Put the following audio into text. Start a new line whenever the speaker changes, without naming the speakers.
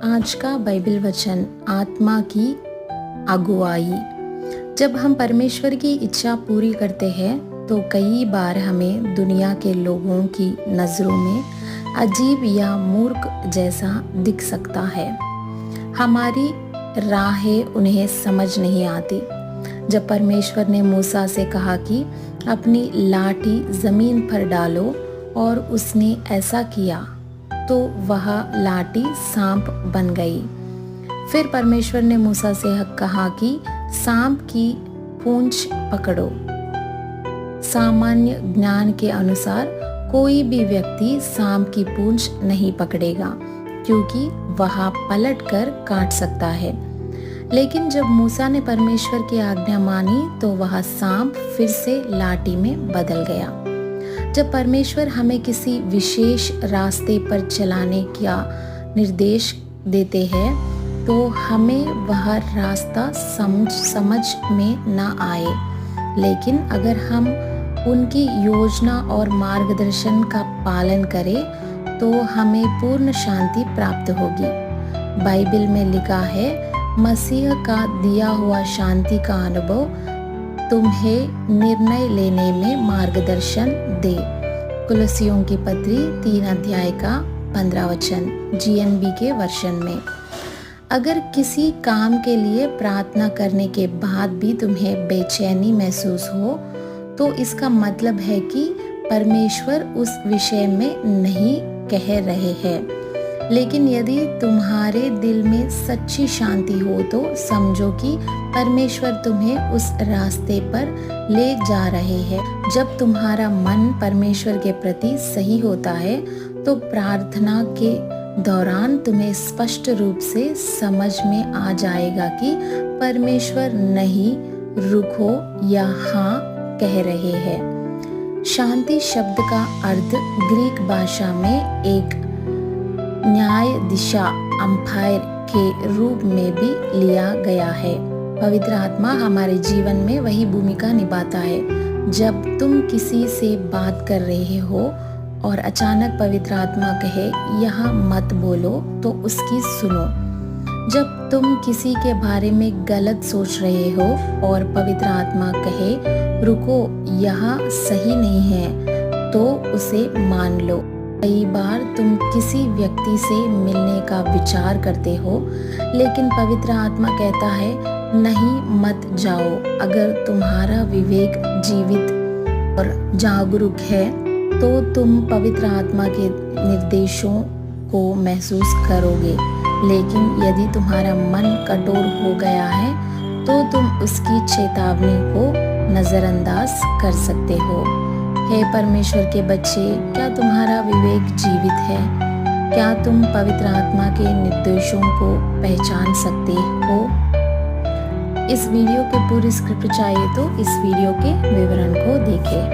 आज का बाइबल वचन आत्मा की अगुवाई। जब हम परमेश्वर की इच्छा पूरी करते हैं तो कई बार हमें दुनिया के लोगों की नज़रों में अजीब या मूर्ख जैसा दिख सकता है। हमारी राहें उन्हें समझ नहीं आती। जब परमेश्वर ने मूसा से कहा कि अपनी लाठी ज़मीन पर डालो और उसने ऐसा किया तो वह लाठी सांप बन गई। फिर परमेश्वर ने मूसा से कहा कि सांप की पूंछ पकड़ो। सामान्य ज्ञान के अनुसार कोई भी व्यक्ति सांप की पूंछ नहीं पकड़ेगा क्योंकि वह पलट कर काट सकता है। लेकिन जब मूसा ने परमेश्वर की आज्ञा मानी तो वह सांप फिर से लाठी में बदल गया। जब परमेश्वर हमें किसी विशेष रास्ते पर चलाने का निर्देश देते हैं तो हमें वह रास्ता समझ में ना आए, लेकिन अगर हम उनकी योजना और मार्गदर्शन का पालन करें तो हमें पूर्ण शांति प्राप्त होगी। बाइबल में लिखा है, मसीह का दिया हुआ शांति का अनुभव तुम्हें निर्णय लेने में मार्गदर्शन दे। कुलसियों की पत्री 3 अध्याय का 15 वचन GNB के वर्षन में। अगर किसी काम के लिए प्रार्थना करने के बाद भी तुम्हें बेचैनी महसूस हो तो इसका मतलब है कि परमेश्वर उस विषय में नहीं कह रहे हैं। लेकिन यदि तुम्हारे दिल में सच्ची शांति हो तो समझो कि परमेश्वर तुम्हें उस रास्ते पर ले जा रहे हैं। जब तुम्हारा मन परमेश्वर के प्रति सही होता है तो प्रार्थना के दौरान तुम्हें स्पष्ट रूप से समझ में आ जाएगा कि परमेश्वर नहीं, रुको या हाँ कह रहे हैं। शांति शब्द का अर्थ ग्रीक भाषा में एक न्याय दिशा अंपायर के रूप में भी लिया गया है। पवित्र आत्मा हमारे जीवन में वही भूमिका निभाता है। जब तुम किसी से बात कर रहे हो और अचानक पवित्र आत्मा कहे यहाँ मत बोलो तो उसकी सुनो। जब तुम किसी के बारे में गलत सोच रहे हो और पवित्र आत्मा कहे रुको यहाँ सही नहीं है तो उसे मान लो। कई बार तुम किसी व्यक्ति से मिलने का विचार करते हो लेकिन पवित्र आत्मा कहता है नहीं मत जाओ। अगर तुम्हारा विवेक जीवित और जागरूक है तो तुम पवित्र आत्मा के निर्देशों को महसूस करोगे। लेकिन यदि तुम्हारा मन कठोर हो गया है तो तुम उसकी चेतावनी को नज़रअंदाज कर सकते हो। हे परमेश्वर के बच्चे, क्या तुम्हारा विवेक जीवित है? क्या तुम पवित्र आत्मा के निर्देशों को पहचान सकते हो? इस वीडियो के पूरी स्क्रिप्ट चाहिए तो इस वीडियो के विवरण को देखें।